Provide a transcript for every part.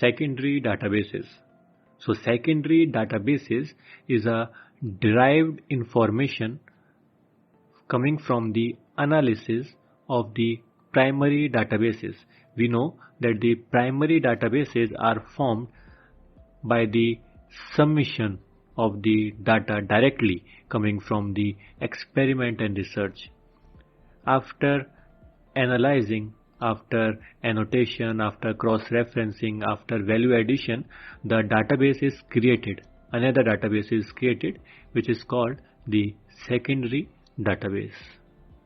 secondary databases. So secondary databases is a derived information coming from the analysis of the primary databases. We know that the primary databases are formed by the summation of the data directly coming from the experiment and research. After analyzing, after annotation, after cross-referencing, after value addition, the database is created. Another database is created which is called the secondary database.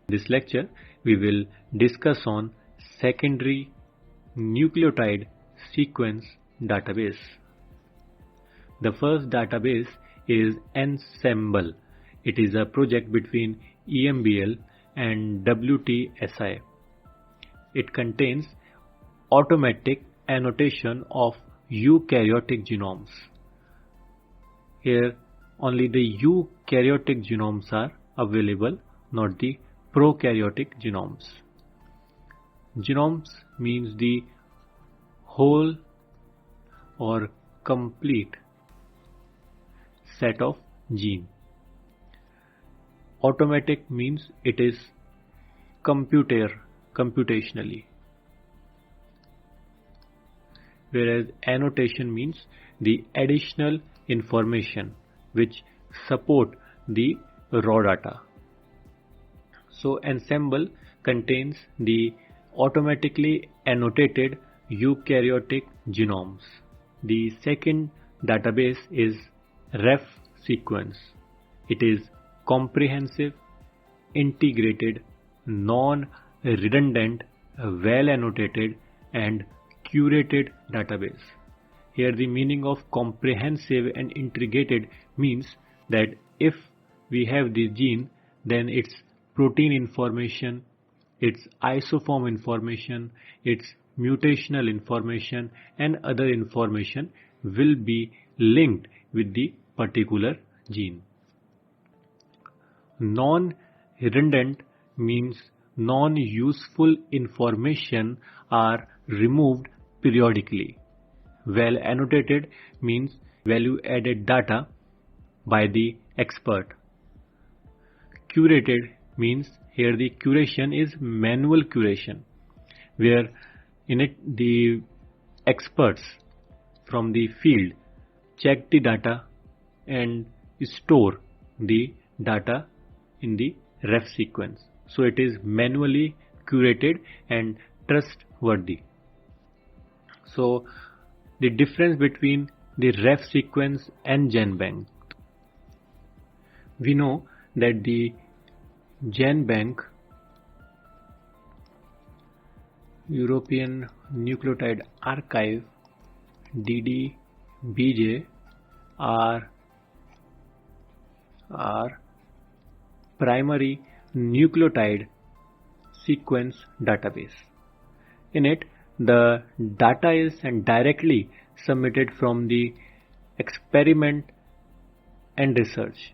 In this lecture, we will discuss on secondary nucleotide sequence database. The first database is Ensembl. It is a project between EMBL and WTSI. It contains automatic annotation of eukaryotic genomes. Here only the eukaryotic genomes are available, not the prokaryotic genomes. Genomes means the whole or complete set of gene. Automatic means it is computationally, whereas annotation means the additional information which support the raw data. So Ensembl contains the automatically annotated eukaryotic genomes. The second database is RefSequence. It is comprehensive, integrated, non-redundant, well annotated and curated database. Here the meaning of comprehensive and integrated means that if we have the gene, then its protein information, its isoform information, its mutational information and other information will be linked with the particular gene. Non-redundant means non-useful information are removed periodically. Well annotated means value added data by the expert. Curated means here the curation is manual curation, where in it the experts from the field check the data and store the data in the RefSequence. So it is manually curated and trustworthy. So the difference between the RefSequence and GenBank. We know that the GenBank, European Nucleotide Archive, DDBJ are primary nucleotide sequence database. In it, the data is directly submitted from the experiment and research.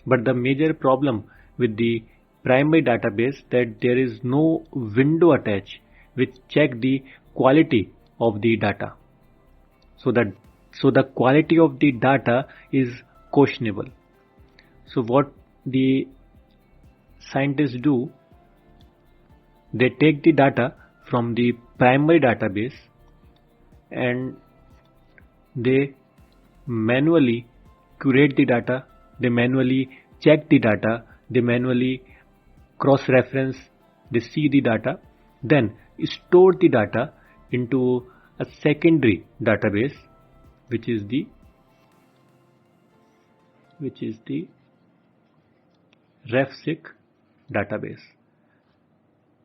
But the major problem with the primary database that there is no window attached which check the quality of the data. So the quality of the data is questionable. So what the scientists do, they take the data from the primary database and they manually curate the data, they manually check the data, they manually cross-reference, they see the data, then store the data into a secondary database which is the RefSeq database.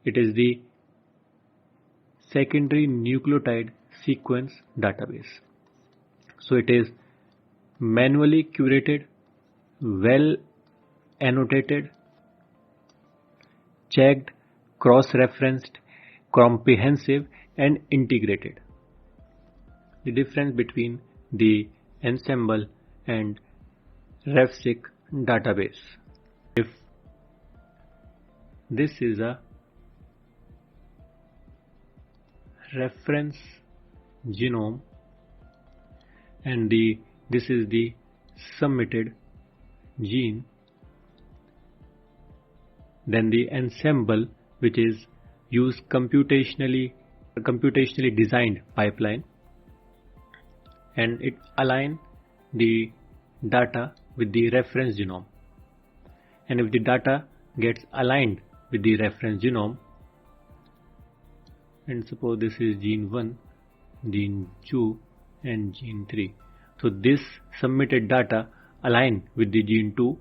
It is the secondary nucleotide sequence database. So it is manually curated, well annotated, checked, cross-referenced, comprehensive and integrated. The difference between the Ensembl and RefSeq database. If this is a reference genome, and this is the submitted gene. Then the ensemble, which is used computationally designed pipeline, and it align the data with the reference genome. And if the data gets aligned with the reference genome, and suppose this is gene 1, gene 2 and gene 3, so this submitted data align with the gene 2,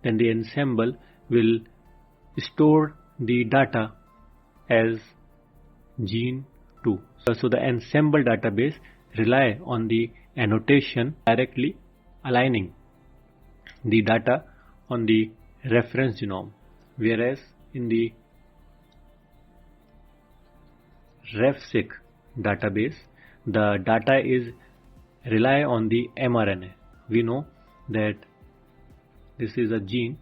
then the ensemble will store the data as gene 2. So the ensemble database rely on the annotation directly aligning the data on the reference genome, whereas in the RefSeq database the data is rely on the mRNA. We know that this is a gene,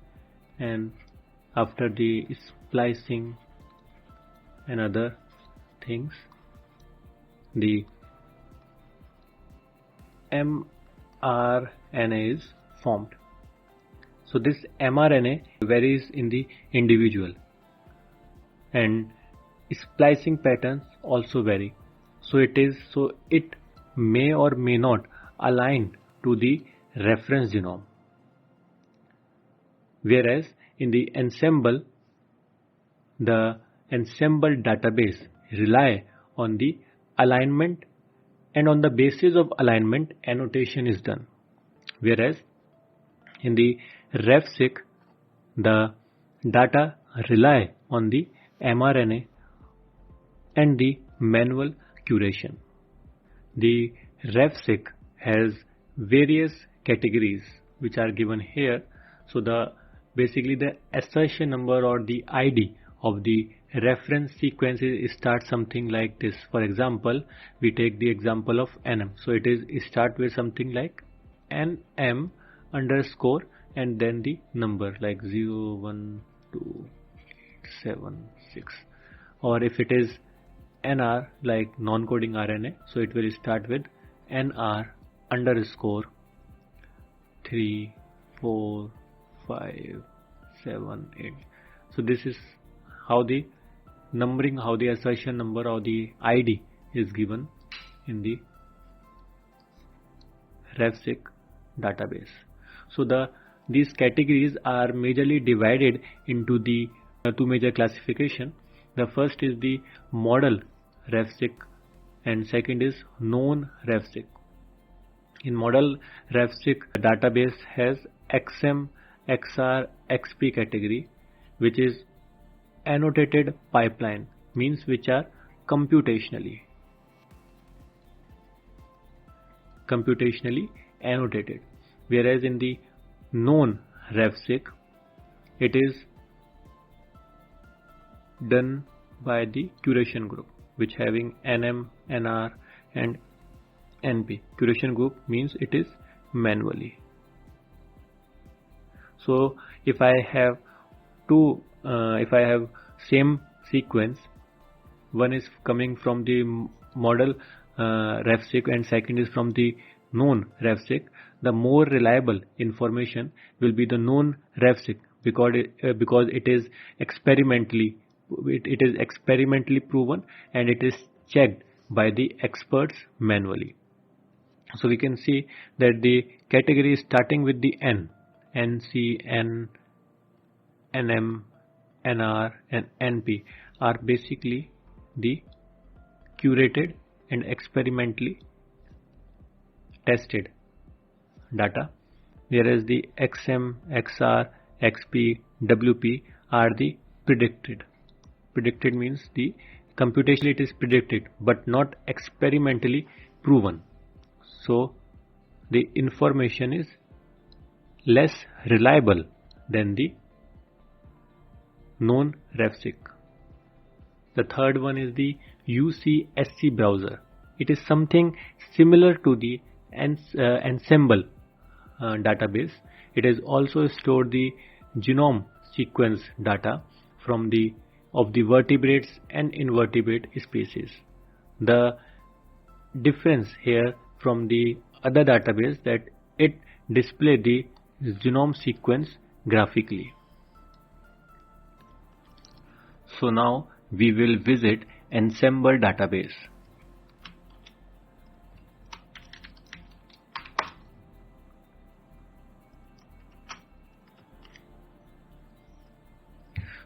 and after the splicing and other things, the mRNA is formed. So this mRNA varies in the individual, and splicing patterns also vary. So it may or may not align to the reference genome. Whereas in the ensemble database rely on the alignment, and on the basis of alignment annotation is done. Whereas in the RefSeq the data rely on the mRNA and the manual curation. The RefSeq has various categories which are given here. So basically the assertion number or the ID of the reference sequences start something like this. For example, we take the example of NM. So it start with something like NM underscore and then the number like 0, 1, 2, 7, 6. Or if it is NR like non-coding RNA, so it will start with NR underscore 3, 4, 5, 7, 8. So this is how the numbering, how the assertion number or the ID is given in the RefSeq database. So these categories are majorly divided into the two major classification. The first is the model RefSeq and second is known RefSeq. In model RefSeq database has XM, XR, XP category, which is annotated pipeline, means which are computationally annotated. Whereas in the known RefSeq it is done by the curation group, which having NM, NR and NP. Curation group means it is manually. So if I have same sequence, one is coming from the model RefSeq and second is from the known RefSeq, the more reliable information will be the known RefSeq because it is experimentally proven and it is checked by the experts manually. So we can see that the category starting with the N, NC, N, NM, NR and NP are basically the curated and experimentally tested data, whereas the XM, XR, XP, WP are the predicted. Predicted means the computationally it is predicted but not experimentally proven. So the information is less reliable than the known RefSeq. The third one is the UCSC browser. It is something similar to the ensemble database. It has also stored the genome sequence data of the vertebrates and invertebrate species. The difference here from the other database that it display the genome sequence graphically. So now we will visit Ensembl database.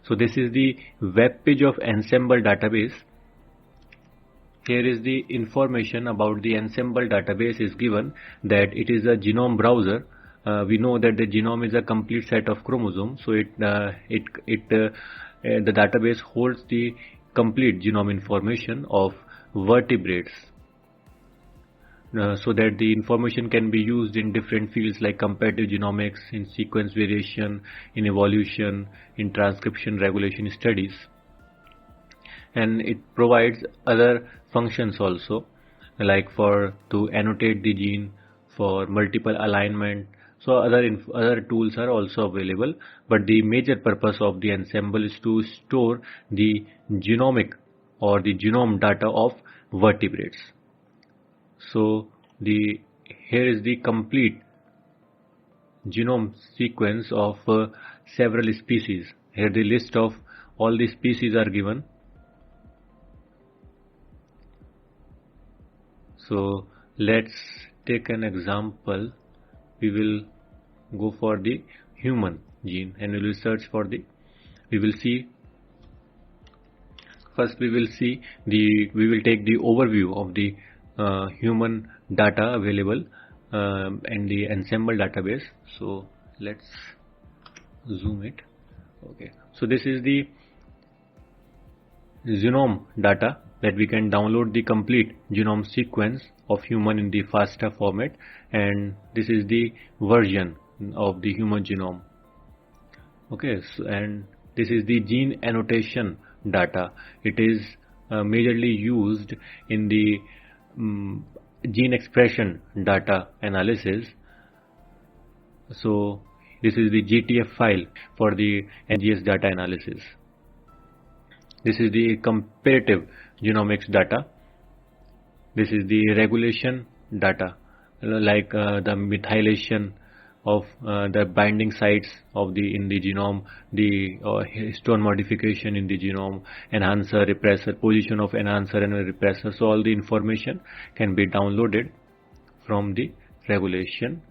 So this is the web page of Ensembl database. Here is the information about the Ensembl database is given that it is a genome browser. We know that the genome is a complete set of chromosomes, so the database holds the complete genome information of vertebrates, so that the information can be used in different fields like comparative genomics, in sequence variation, in evolution, in transcription regulation studies. And it provides other functions also, like to annotate the gene, for multiple alignment. So other tools are also available, but the major purpose of the Ensembl is to store the genomic or the genome data of vertebrates. So here is the complete genome sequence of several species. Here the list of all the species are given. So let's take an example. We will go for the human gene and we will search for we will take the overview of the human data available in the Ensembl database. So let's zoom it. Okay, so this is the genome data that we can download the complete genome sequence of human in the FASTA format, and this is the version of the human genome. Okay, so, and this is the gene annotation data. It is majorly used in the gene expression data analysis. So this is the GTF file for the NGS data analysis. This is the comparative genomics data. This is the regulation data, like the methylation of the binding sites in the genome, the histone modification in the genome, enhancer, repressor, position of enhancer and repressor. So all the information can be downloaded from the regulation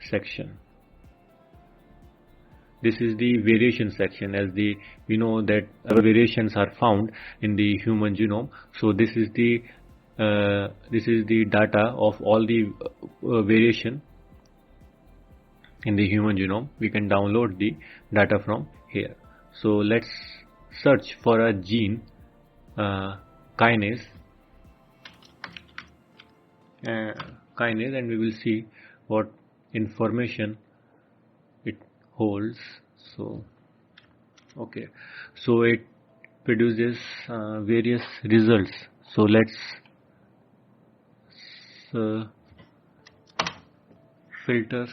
section. This is the variation section, as we know that variations are found in the human genome. So this is the data of all the variation in the human genome. We can download the data from here. So let's search for a gene kinase, and we will see what information it holds. So okay, so it produces various results. So let's filter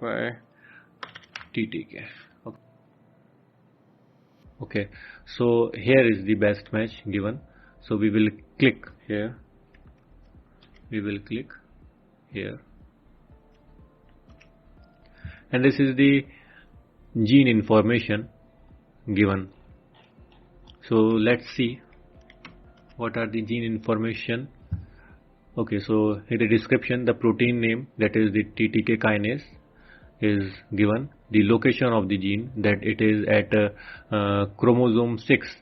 by TTK. Okay, so here is the best match given. So we will click here, we will click here, and this is the gene information given. So let's see what are the gene information. Okay, so in the description, the protein name, that is the TTK kinase, is given. The location of the gene, that it is at chromosome 6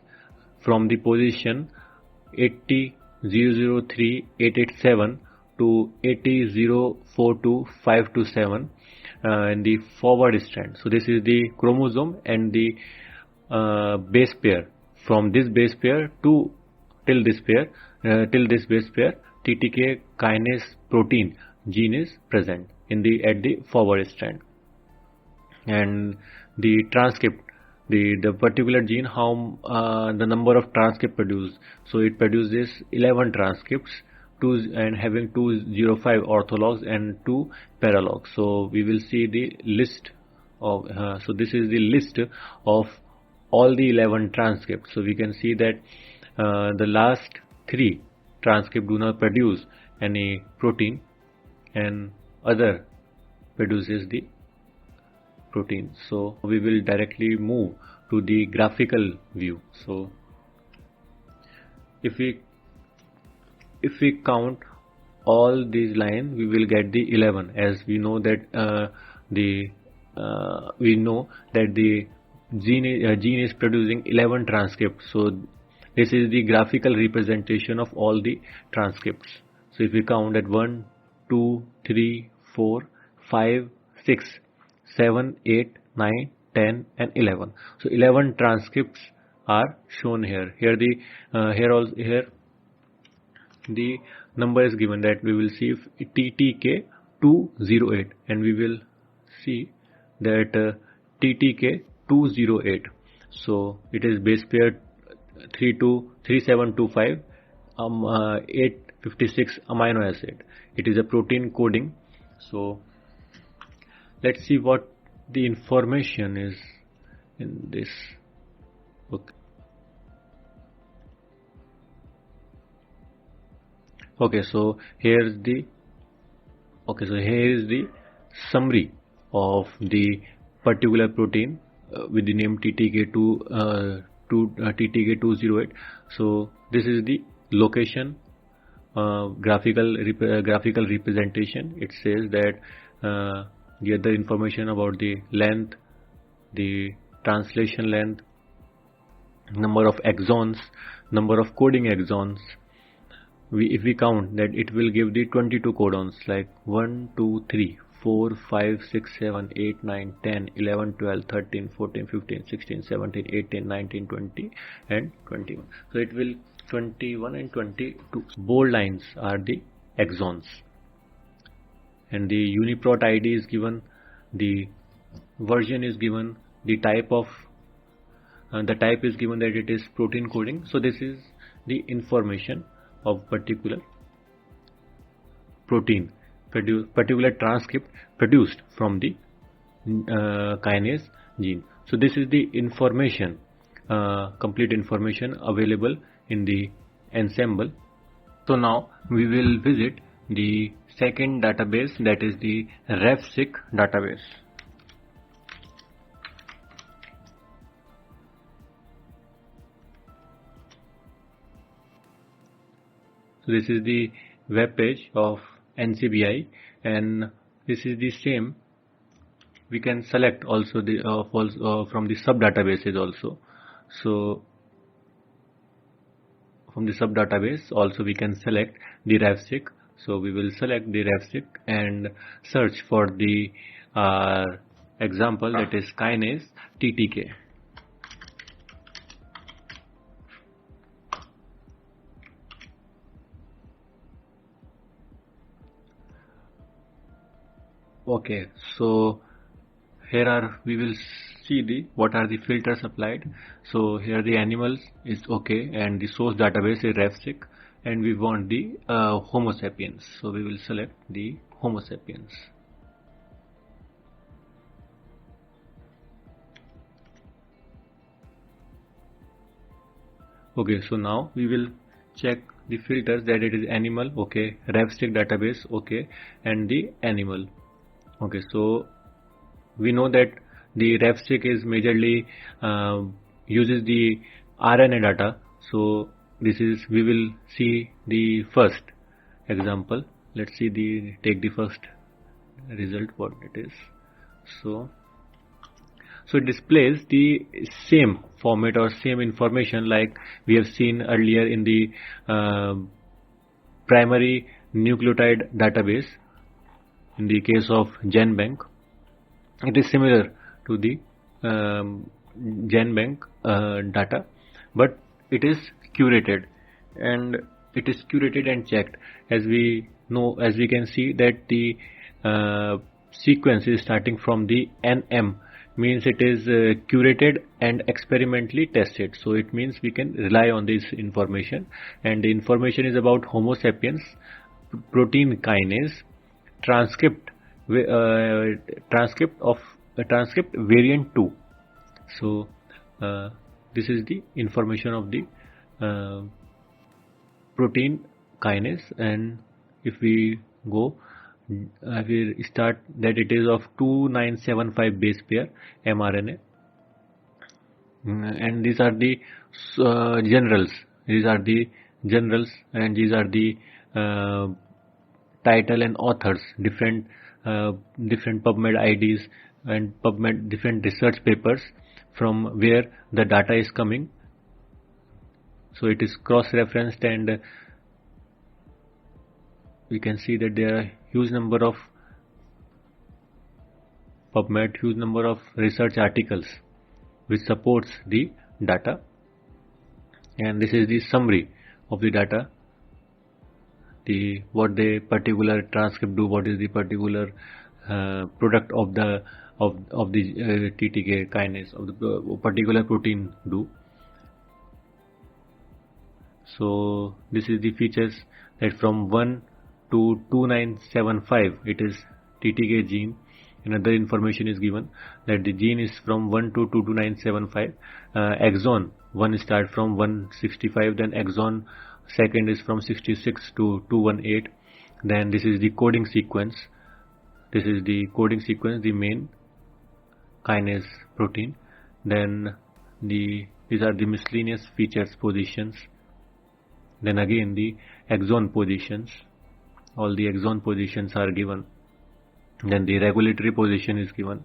from the position 80,003,887 to 80,042,527 in the forward strand. So this is the chromosome and the base pair. From this base pair till this base pair, TTK kinase protein gene is present at the forward strand. And the transcript, the particular gene, how the number of transcript produced. So it produces 11 transcripts, and having 205 orthologs and 2 paralogs. So we will see the list of so this is the list of all the 11 transcripts. So we can see that the last 3 transcript do not produce, any protein, and other produces the protein. So we will directly move to the graphical view. So if we count all these lines, we will get the 11, as we know that the gene is producing 11 transcripts. So this is the graphical representation of all the transcripts. So if we count at 1, 2, 3, 4, 5, 6, 7, 8, 9, 10 and 11. So 11 transcripts are shown here. Here the number is given that we will see TTK208, and we will see that TTK208. So it is base pair 3725 856 amino acid. It is a protein coding. So let's see what the information is in this. Okay, so here is the summary of the particular protein with the name TTK208. So this is the location, graphical representation. It says that the other information about the length, the translation length, number of exons, number of coding exons. If we count that, it will give the 22 codons, like 1, 2, 3, 4, 5, 6, 7, 8, 9, 10, 11, 12, 13, 14, 15, 16, 17, 18, 19, 20 and 21. So it will 21 and 22. Bold lines are the exons, and the UniProt ID is given, the version is given, the type is given that it is protein coding. So this is the information of particular protein, particular transcript produced from the kinase gene. So this is the information, complete information available in the ensemble. So now we will visit the second database, that is the RefSeq database. So this is the web page of NCBI, and this is the same. We can select also the from the sub databases also. So from the sub database also we can select the RefSeq. So we will select the RefSeq and search for the example, that is kinase TTK. Okay, so here we will see what are the filters applied. So here the animals is okay, and the source database is RefSeq, and we want the Homo sapiens. So we will select the Homo sapiens. Okay, so now we will check the filters, that it is animal, okay, RefSeq database, okay, and the animal. Okay, so we know that the RefSeq is majorly uses the RNA data. So this is, we will see the first example. Let's see take the first result, what it is. So it displays the same format or same information like we have seen earlier in the primary nucleotide database. In the case of GenBank, it is similar to the GenBank data, but it is curated, and checked. As we know, as we can see that the sequence is starting from the NM, means it is curated and experimentally tested. So it means we can rely on this information, and the information is about Homo sapiens, protein kinase, transcript variant 2. So this is the information of the protein kinase and if we go, we start that it is of 2975 base pair mRNA. And these are the generals. These are the generals, and these are the title and authors, different PubMed IDs and PubMed different research papers from where the data is coming. So it is cross-referenced, and we can see that there are huge number of PubMed, huge number of research articles which supports the data. And this is the summary of the data, what the particular transcript do, what is the particular product of the TTK kinase of the particular protein do. So this is the features that from 1 to 2975 it is TTK gene. Another information is given that the gene is from 1 to 22975. Exon 1 start from 165, then exon second is from 66 to 218. Then this is the coding sequence. This is the coding sequence, the main kinase protein. Then these are the miscellaneous features positions. Then again the exon positions. All the exon positions are given. Then the regulatory position is given.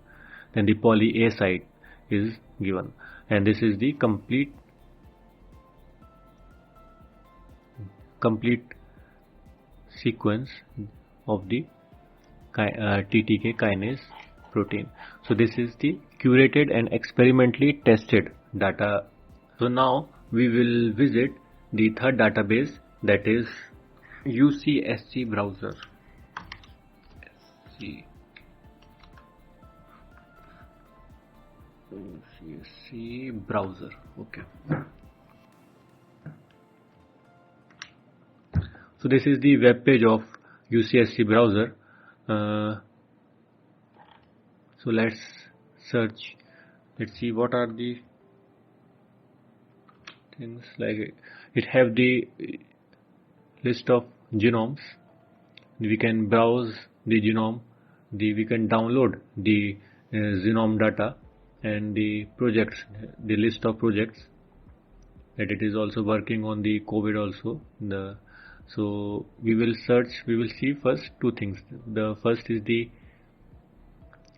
Then the poly A site is given. And this is the complete sequence of the TTK kinase protein. So this is the curated and experimentally tested data. So now we will visit the third database, that is UCSC browser. UCSC browser. Okay. So this is the web page of UCSC browser. So let's search. Let's see what are the things. Like it have the list of genomes. We can browse the genome. We can download the genome data and the projects, the list of projects that it is also working on the COVID also. So we will search. We will see first two things. The first is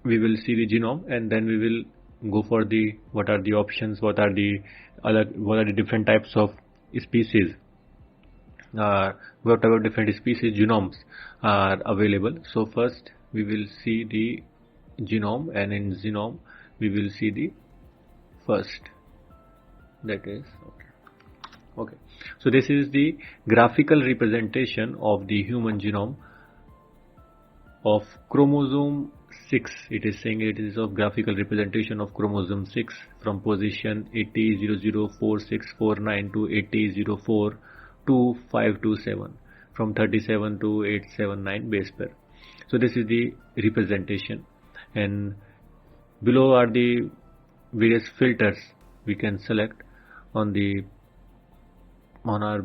we will see the genome, and then we will go for what are the options, what are the different types of species, whatever different species genomes are available. So first we will see the genome, and in genome we will see the first, that is okay. So this is the graphical representation of the human genome of chromosome 6. It is saying it is of graphical representation of chromosome 6 from position 80004649 to 80042527, from 37 to 879 base pair. So this is the representation, and below are the various filters we can select on our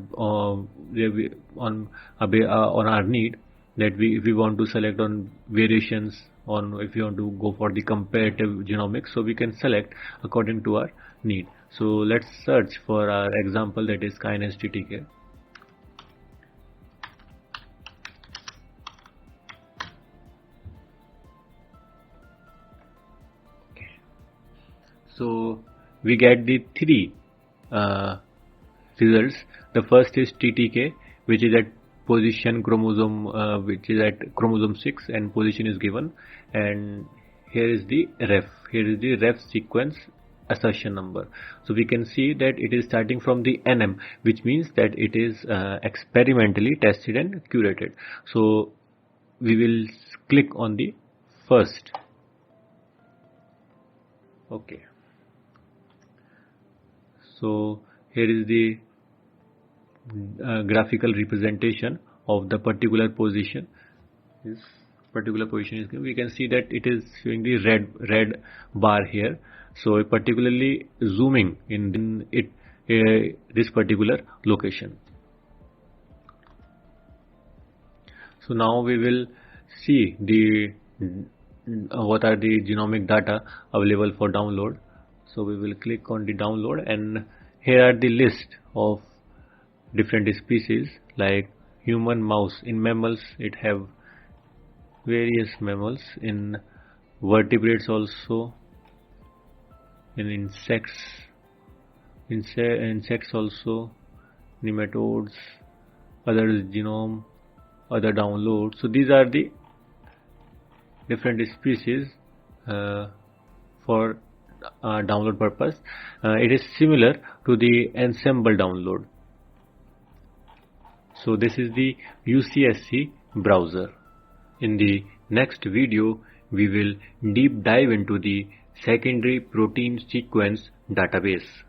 need, that if we want to select on variations, if we want to go for the comparative genomics, so we can select according to our need. So let's search for our example, that is kinase TTK. So we get the three results. The first is TTK, which is at position chromosome, which is at chromosome 6, and position is given. And here is the ref sequence assertion number. So we can see that it is starting from the NM, which means that it is experimentally tested and curated. So we will click on the first. Okay. So here is the graphical representation of the particular position. This particular position is given. We can see that it is showing the red bar here. So particularly zooming in this particular location. So now we will see the what are the genomic data available for download. So we will click on the download, and here are the list of different species like human, mouse. In mammals it have various mammals, in vertebrates also, in insects also, nematodes, other genome, other download. So these are the different species for download purpose. It is similar to the ensemble download. So this is the UCSC browser. In the next video we will deep dive into the secondary protein sequence database.